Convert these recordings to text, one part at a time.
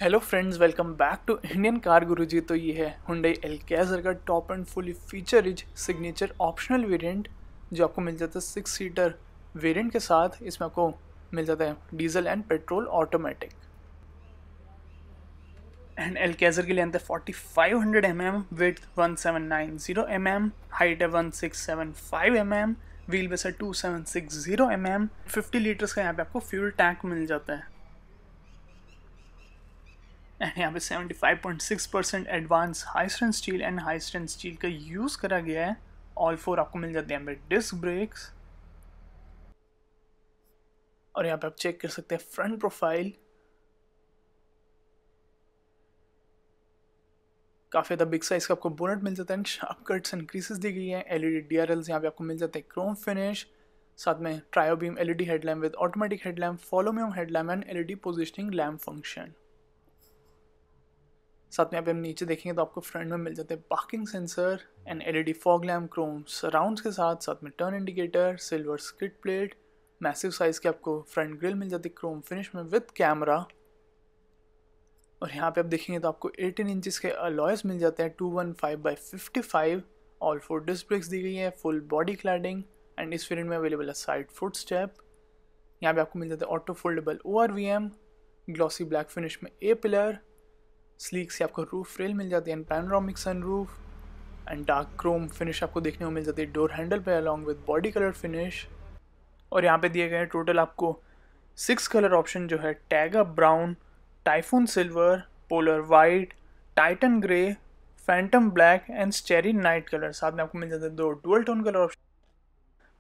Hello friends, welcome back to Indian car गुरुजी। तो ये है Hyundai Alcazar का top and fully feature rich signature optional variant जो आपको मिल जाता है 6 सीटर वेरिएंट के साथ। इसमें आपको मिल जाता है diesel and petrol automatic. And Alcazar की लेंथ है 4500 mm, विड्थ 1790 mm, हाइट है 1675 mm, व्हील बेस है 2760 mm, 50 लीटर्स का यहाँ पे आपको फ्यूल टैंक मिल जाता है। एंड यहाँ पे 75.6% advance high strength steel and high strength steel का यूज़ करा गया है। ऑल फोर आपको मिल जाते हैं यहाँ पे डिस्क ब्रेक्स। और यहाँ पे आप चेक कर सकते हैं फ्रंट प्रोफाइल, काफ़ी ज़्यादा बिग साइज का आपको बोनट मिल जाता है। शार्प कट्स एंड क्रीसेस दी गई है। एलईडी डीआरएल्स यहाँ पे आपको मिल जाते हैं क्रोम फिनिश, साथ में trio beam LED headlamp with automatic headlamp, follow me home headlamp and LED positioning lamp function. साथ में यहाँ पे हम नीचे देखेंगे तो आपको फ्रंट में मिल जाते हैं parking sensor and LED fog lamp Chrome surrounds के साथ में turn indicator, silver skid plate, massive size के आपको फ्रंट ग्रिल मिल जाती है क्रोम फिनिश में विद कैमरा। और यहाँ पे आप देखेंगे तो आपको 18 इंचेस के अलॉयज मिल जाते हैं 215/55। ऑल फोर डिस्क ब्रेक्स दी गई है, फुल बॉडी क्लैडिंग एंड इस वेरिएंट में अवेलेबल है साइड फुट स्टेप। यहाँ पे आपको मिल जाता है auto foldable ORVM, glossy black finish में ए पिलर, स्लीक से आपको रूफ रेल मिल जाती है and panoramic sunroof and dark chrome finish आपको देखने को मिल जाती है डोर हैंडल पे along with body colour finish. और यहाँ पे दिए गए टोटल आपको 6 कलर ऑप्शन जो है taiga brown, typhoon silver, polar white, Titan grey, Phantom black and स्टेरी night colour. साथ में आपको मिल जाते हैं 2 डुअल टोन कलर ऑप्शन,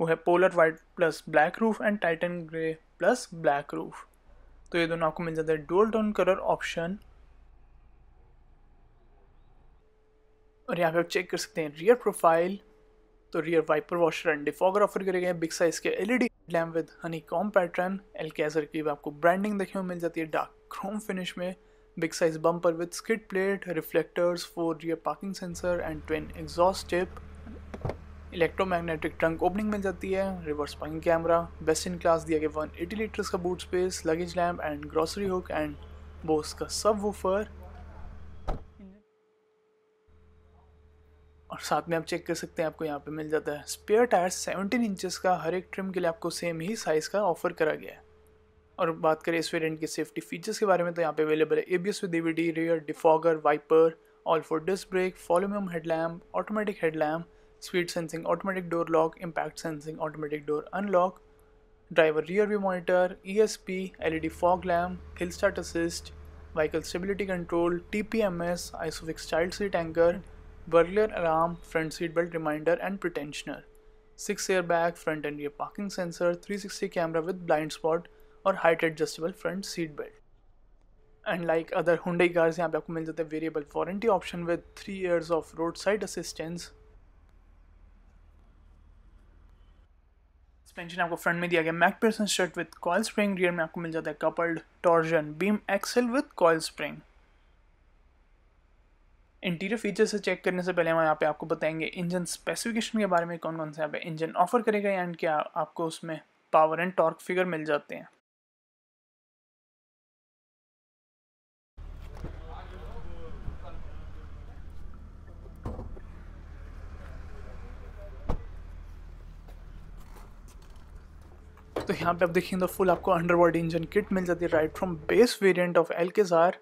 वो है polar white plus black roof and Titan grey plus black roof. तो ये दोनों आपको मिल जाते हैं डुअल टोन कलर ऑप्शन। और यहाँ पे आप चेक कर सकते हैं रियर प्रोफाइल, तो rear wiper washer and defogger offer करे गए, बिग साइज के LED lamp with honeycomb pattern. Alcazar की आपको ब्रांडिंग देखने को मिल जाती है डार्क क्रोम फिनिश में, big size bumper with skid plate, reflectors, 4 rear parking sensor and twin exhaust tip, electromagnetic trunk opening मिल जाती है, reverse parking camera, best in class दिया गया 180 लीटर्स का boot space, luggage lamp and grocery hook and boss का सब woofer. और साथ में आप चेक कर सकते हैं आपको यहाँ पे मिल जाता है स्पेयर टायर 17 इंचेस का, हर एक ट्रिम के लिए आपको सेम ही साइज़ का ऑफर करा गया है। और बात करें इस वेरिएंट के सेफ्टी फीचर्स के बारे में तो यहाँ पे अवेलेबल है ABS with EBD, rear defogger, wiper, all four disc brake, follow me home headlamp, automatic headlamp, speed sensing automatic door lock, impact sensing automatic door unlock, driver rear view monitor, ESP, LED fog lamp, hill start assist, vehicle stability control, TPMS, isofix child seat anchor, burglar alarm, front seat belt reminder and pretensioner, 6 airbag, front and rear parking sensor, 360 camera with blind spot और height adjustable front seat belt। And like other Hyundai cars यहाँ पे आपको मिल जाता है variable warranty option with 3 years of roadside assistance। Suspension आपको front में दिया गया MacPherson strut with coil spring, rear में आपको मिल जाता है coupled torsion beam axle with coil spring. Interior feature से चेक करने से पहले हम यहाँ पे आपको बताएंगे इंजन स्पेसिफिकेशन के बारे में, कौन कौन से यहाँ पे इंजन ऑफर करेगा एंड क्या आपको उसमें पावर एंड टॉर्क फिगर मिल जाते हैं। तो यहाँ पे आप देखेंगे तो फुल आपको अंडरबॉडी इंजन किट मिल जाती है right from base variant of Alcazar।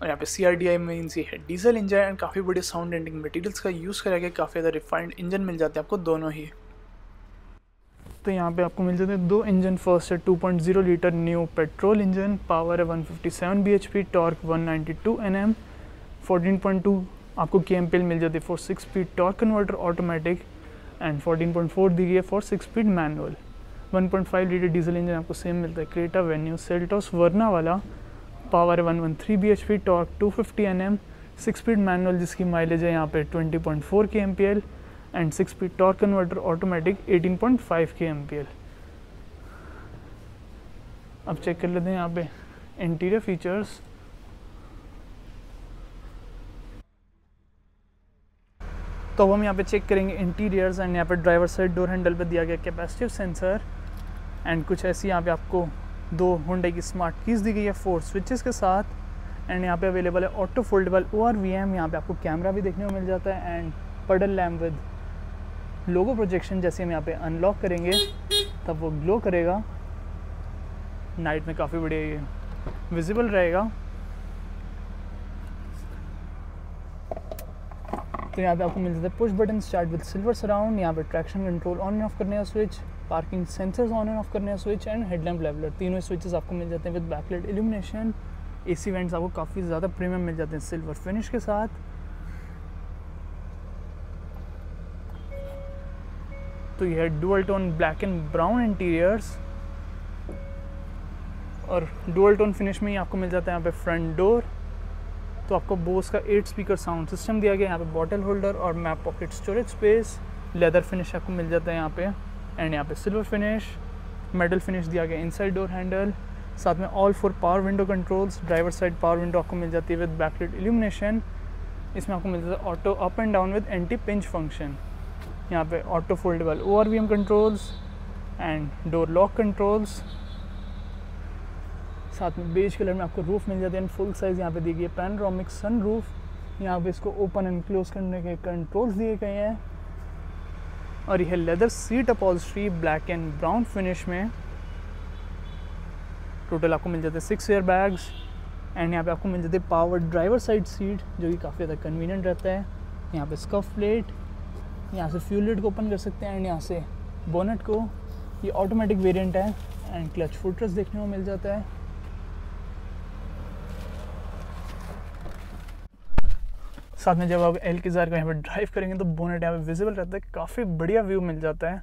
और यहाँ पे CRDI मीन्स ये है डीजल इंजन एंड काफ़ी बड़े साउंड एंडिंग मटेरियल्स का यूज़ करा गया, काफ़ी ज़्यादा रिफाइंड इंजन मिल जाते हैं आपको दोनों ही। तो यहाँ पे आपको मिल जाते हैं 2 इंजन, फर्स्ट है 2.0 litre new petrol engine, power है 157 bhp, टॉर्क 192 Nm, 14.2 आपको kmpl मिल जाती है for 6 speed torque converter automatic and 14.4 दी गई है for 6 speed manual. 1.5 litre diesel engine आपको सेम मिलता है क्रेटा, वेन्यू, सेल्टोस, वर्ना वाला, पावर है 113 bhp, torque 250 Nm, 6 speed manual जिसकी माइलेज है यहाँ पे 20.4 kmpl and 6 speed torque converter automatic 18.5 kmpl। अब चेक कर लेते हैं यहाँ पे इंटीरियर फीचर्स। तो अब हम यहाँ पे चेक करेंगे इंटीरियर्स एंड यहाँ पे ड्राइवर साइड डोर हैंडल पे दिया गया कैपेसिटिव सेंसर एंड कुछ ऐसी यहाँ पे आपको 2 Hyundai की स्मार्ट कीज़ दी गई है 4 स्विचेस के साथ। एंड यहाँ पे अवेलेबल है ऑटो फोल्डेबल ORVM। यहाँ पे आपको कैमरा भी देखने को मिल जाता है एंड पडल लैम्प विद लोगो प्रोजेक्शन। जैसे हम यहाँ पे अनलॉक करेंगे तब वो ग्लो करेगा, नाइट में काफ़ी बढ़िया विजिबल रहेगा। तो यहाँ पे आपको मिल जाता है push button start with silver surround. यहाँ पे traction control on and off करने का switch, parking sensors on and off करने का स्विच एंड हेडलैम्प लेवलर, तीनों स्विचेस आपको मिल जाते हैं with backlight illumination. AC vents आपको काफ़ी ज़्यादा प्रीमियम मिल जाते हैं सिल्वर फिनिश के साथ। तो ये है dual tone black and brown interiors और डुअल टोन फिनिश में ही आपको मिल जाता है यहाँ पे फ्रंट डोर। तो आपको बोस का 8 स्पीकर साउंड सिस्टम दिया गया है। यहाँ पे बॉटल होल्डर और map pocket storage space, leather finish आपको मिल जाता है यहाँ पे एंड यहाँ पे सिल्वर फिनिश, मेटल फिनिश दिया गया इनसाइड डोर हैंडल। साथ में all 4 power window controls, driver side power window आपको मिल जाती है विद बैकलाइट इल्यूमिनेशन। इसमें आपको मिल जाता है auto up and down with anti pinch function. यहाँ पे auto foldable ORVM controls and door lock controls. साथ में बेज कलर में आपको रूफ मिल जाते हैं फुल साइज़। यहाँ पे दी गई है पैनोरामिक सन रूफ। यहाँ पे इसको ओपन एंड क्लोज करने के कंट्रोल्स दिए गए हैं। और यह leather seat upholstery black and brown finish में। टोटल आपको मिल जाते हैं 6 एयर बैग्स एंड यहाँ पे आपको मिल जाती है पावर ड्राइवर साइड सीट जो कि काफ़ी ज़्यादा कन्वीनियंट रहता है। यहाँ पे स्कफ प्लेट, यहाँ से फ्यूल लिड को ओपन कर सकते हैं एंड यहाँ से बोनेट को। ये ऑटोमेटिक वेरिएंट है एंड क्लच फुटरेस्ट देखने को मिल जाता है। साथ में जब आप Alcazar का यहाँ पे ड्राइव करेंगे तो बोनेट यहाँ पे विजिबल रहता है, काफ़ी बढ़िया व्यू मिल जाता है।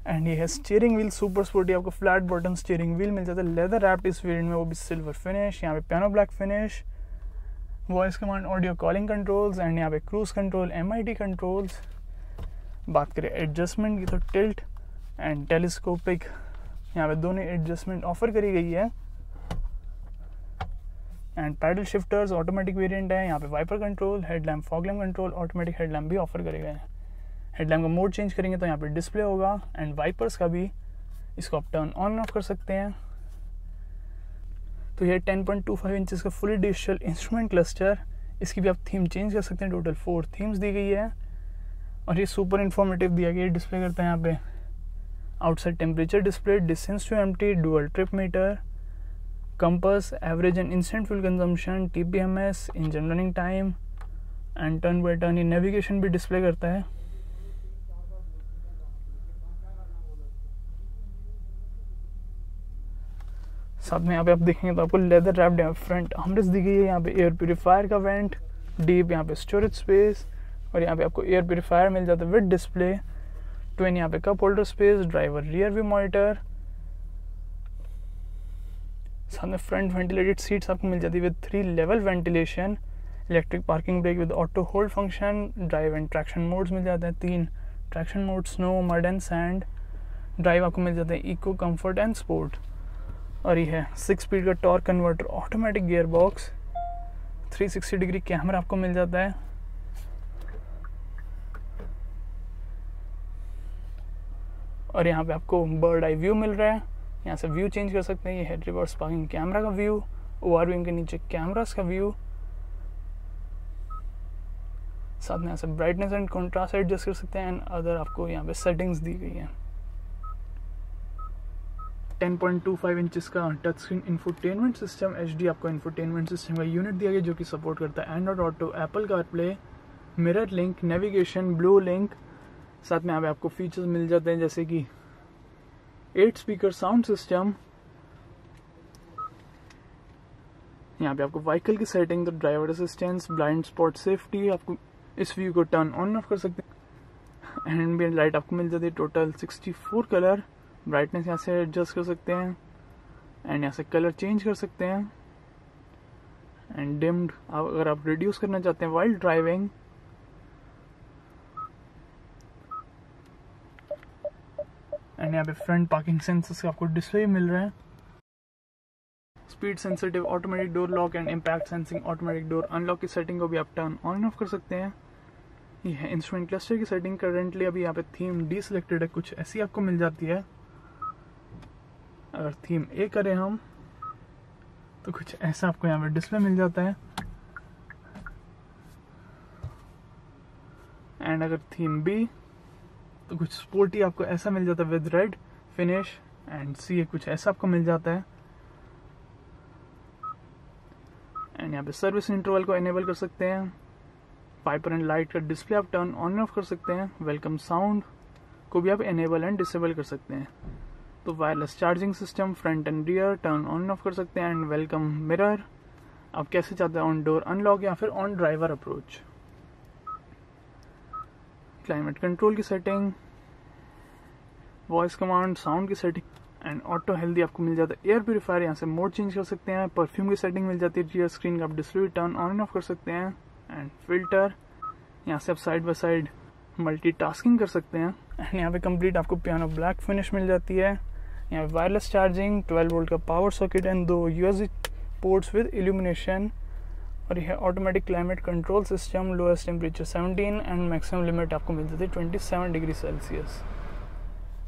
एंड ये है स्टीयरिंग व्हील सुपर स्पोर्टी, आपको फ्लैट बॉटम स्टीयरिंग व्हील मिल जाता है लेदर रैप्ड इस वेरिएंट में, वो भी सिल्वर फिनिश। यहाँ पे piano black finish, voice command audio calling controls and यहाँ पे क्रूज कंट्रोल MID कंट्रोल्स। बात करें एडजस्टमेंट की तो टिल्ट एंड टेलीस्कोपिक यहाँ पे दोनों एडजस्टमेंट ऑफर करी गई है। And paddle shifters automatic variant है। यहाँ पे wiper control, headlamp fog lamp control, automatic headlamp भी ऑफर करे गए हैं। हेडलैम्प का मोड चेंज करेंगे तो यहाँ पे डिस्प्ले होगा एंड वाइपर्स का भी, इसको आप टर्न ऑन ऑफ कर सकते हैं। तो ये 10.25 इंचेस का फुली डिजिटल इंस्ट्रूमेंट क्लस्टर, इसकी भी आप थीम चेंज कर सकते हैं। टोटल 4 थीम्स दी गई है और ये सुपर इन्फॉर्मेटिव दिया गया है। डिस्प्ले करता है यहाँ पे outside temperature display, distance to empty, dual trip meter, compass, average and instant fuel consumption, TPMS, engine running time and turn by turn ये नेविगेशन भी डिस्प्ले करता है। साथ में यहाँ पे आप देखेंगे तो आपको लेदर रैप्ड यहाँ फ्रंट आर्मरेस्ट दी गई है। यहाँ पे एयर प्यूरीफायर का वेंट, डीप यहाँ पे स्टोरेज स्पेस और यहाँ पे आपको एयर प्यूरीफायर मिल जाता है विद डिस्प्ले। ट्विन यहाँ पे cup holder space, driver rear view monitor. साथ में फ्रंट वेंटिलेटेड सीट्स आपको मिल जाती है with 3 level ventilation, electric parking brake with auto hold function, drive and traction modes मिल जाते हैं 3 traction mode, snow, mud and sand. Drive आपको मिल जाता है इको, कंफर्ट एंड स्पोर्ट। और ये है 6 स्पीड का torque converter, automatic gear box, 360 degree camera आपको मिल जाता है। और यहाँ पे आपको बर्ड आई व्यू मिल रहा है, यहाँ से व्यू चेंज कर सकते हैं। ये है रिवर्स पार्किंग कैमरा का व्यू, ORVM के नीचे कैमरास का व्यू। साथ में यहाँ से ब्राइटनेस एंड कॉन्ट्रास्ट एडजस्ट कर सकते हैं एंड अदर आपको यहाँ पे सेटिंग्स दी गई हैं। 10.25 इंचेस का touch screen infotainment system, HD आपको इंफोटेनमेंट सिस्टम का यूनिट दिया गया जो कि सपोर्ट करता है Android auto, Apple CarPlay, mirror link, navigation, blue link. साथ में यहाँ पे आपको फीचर्स मिल जाते हैं जैसे कि 8 स्पीकर साउंड सिस्टम। यहाँ पे आपको व्हीकल की सेटिंग, तो driver assistance, blind spot safety, आपको इस व्यू को टर्न ऑन ऑफ कर सकते हैं। एंड एम्बिएंट लाइट आपको मिल जाती है टोटल 64 कलर। ब्राइटनेस यहाँ से एडजस्ट कर सकते हैं एंड यहाँ से कलर चेंज कर सकते हैं। एंड डिम्ड अगर आप रिड्यूस करना चाहते हैं वाइल ड्राइविंग। एंड यहाँ पे फ्रंट पार्किंग सेंसर्स का आपको डिस्प्ले मिल रहा है। Speed sensitive automatic door lock and impact sensing automatic door unlock की सेटिंग को भी आप टर्न ऑन ऑफ कर सकते हैं। ये है इंस्ट्रूमेंट क्लस्टर की सेटिंग। करेंटली अभी यहाँ पे थीम डी सिलेक्टेड है, कुछ ऐसी आपको मिल जाती है। अगर थीम ए करें हम तो कुछ ऐसा आपको यहाँ पे डिस्प्ले मिल जाता है। एंड अगर थीम बी तो कुछ स्पोर्टी आपको ऐसा मिल जाता है विद रेड फिनिश। एंड सी कुछ ऐसा आपको मिल जाता है। एंड यहाँ पे सर्विस इंटरवल को इनेबल कर सकते हैं। वाइपर एंड लाइट का डिस्प्ले आप टर्न ऑन ऑफ कर सकते हैं। वेलकम साउंड को भी आप इनेबल एंड डिसेबल कर सकते हैं। तो wireless charging system front end rear turn on off कर सकते हैं। एंड वेलकम मिरर आप कैसे चाहते हैं, ऑन डोर अनलॉक या फिर on driver approach. Climate control की सेटिंग, वॉइस कमांड, साउंड की सेटिंग एंड ऑटो हेल्दी आपको मिल जाता है। एयर प्यूरीफायर यहाँ से मोड चेंज कर सकते हैं। परफ्यूम की सेटिंग मिल जाती है। रियर स्क्रीन का आप डिस्प्ले टर्न ऑन ऑफ कर सकते हैं। एंड फिल्टर यहाँ से आप साइड बाय साइड मल्टीटास्किंग कर सकते हैं। एंड यहाँ पे कंप्लीट आपको पियानो ब्लैक फिनिश मिल जाती है। यहाँ वायरलेस चार्जिंग, 12 वोल्ट का power socket and 2 USB ports with illumination. और यह automatic climate control system, lowest temperature 17 and maximum limit आपको मिल जाती है 27 डिग्री सेल्सियस।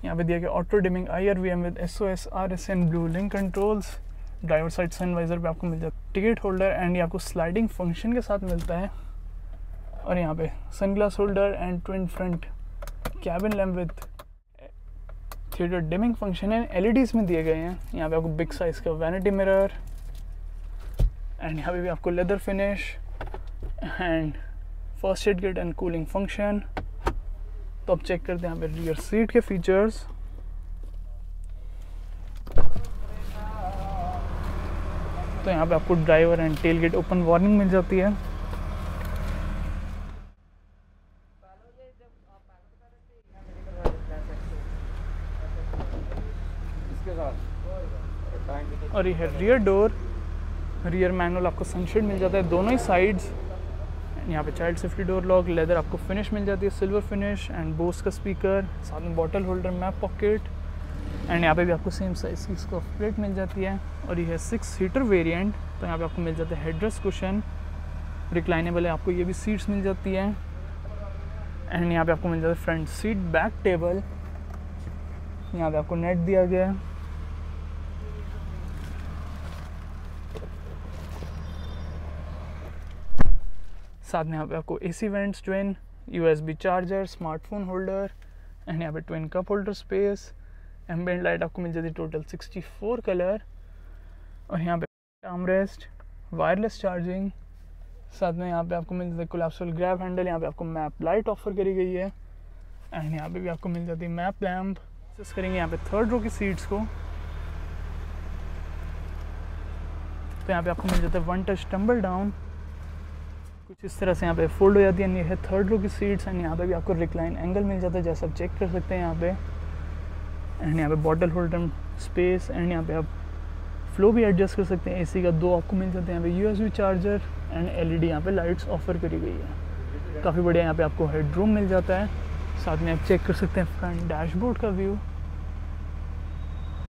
यहाँ पे दिया गया auto dimming IRVM with SOS RSN blue link controls. Driver side sun visor पे आपको मिल जाता है टिकट होल्डर एंड ये आपको स्लाइडिंग फंक्शन के साथ मिलता है। और यहाँ पे sunglass holder and twin front cabin lamp with theatre dimming function and LEDs में दिए गए हैं। यहाँ पे आपको बिग साइज का वैनिटी मिरर एंड यहाँ पे भी आपको leather finish and first aid kit and cooling function. तो अब चेक करते हैं यहाँ पे रियर सीट के फीचर्स। तो यहाँ पे आपको driver and tailgate open warning मिल जाती है। और ये है रियर डोर, रियर मैनुअल आपको सनशेड मिल जाता है दोनों ही साइड्स। यहाँ पे child safety door lock, leather आपको फिनिश मिल जाती है सिल्वर फिनिश एंड बोस का स्पीकर, साथ में bottle holder, map pocket and यहाँ पे भी आपको सेम साइज की स्कॉफ प्लेट मिल जाती है। और ये है 6 सीटर वेरिएंट। तो यहाँ पे आपको मिल जाता है हेडरेस्ट कुशन, रिक्लाइनेबल है, आपको ये भी सीट्स मिल जाती है। एंड यहाँ पे आपको मिल जाता है फ्रंट सीट बैक टेबल। यहाँ पे आपको नेट दिया गया है। साथ में यहाँ पे आपको AC vents, twin USB charger, smartphone holder and यहाँ पे twin cup holder space. Ambient light आपको मिल जाती है टोटल 64 कलर। और यहाँ पे आर्मरेस्ट, वायरलेस चार्जिंग, साथ में यहाँ पे आपको मिल जाता है कोलैप्सिबल ग्रैब हैंडल। यहाँ पे आपको मैप लाइट ऑफर करी गई है एंड यहाँ पे भी आपको मिल जाती है मैप लैम्प। एक्सेस करेंगे यहाँ पे थर्ड रो की सीट्स को तो यहाँ पे आपको मिल जाता है 1 टच टम्बल डाउन, कुछ इस तरह से यहाँ पे फोल्ड हो जाती है। ये है थर्ड रो की सीट्स एंड यहाँ पे भी आपको रिक्लाइन एंगल मिल जाता है जैसा आप चेक कर सकते हैं यहाँ पे। एंड यहाँ पे बॉटल होल्डर स्पेस एंड यहाँ पे आप फ्लो भी एडजस्ट कर सकते हैं। AC का 2 आपको मिल जाते हैं। यहाँ पे USB चार्जर एंड LED यहाँ पे लाइट्स ऑफर करी गई है। काफ़ी बढ़िया यहाँ पे आपको हेडरूम मिल जाता है। साथ में आप चेक कर सकते हैं फ्रंट डैशबोर्ड का व्यू।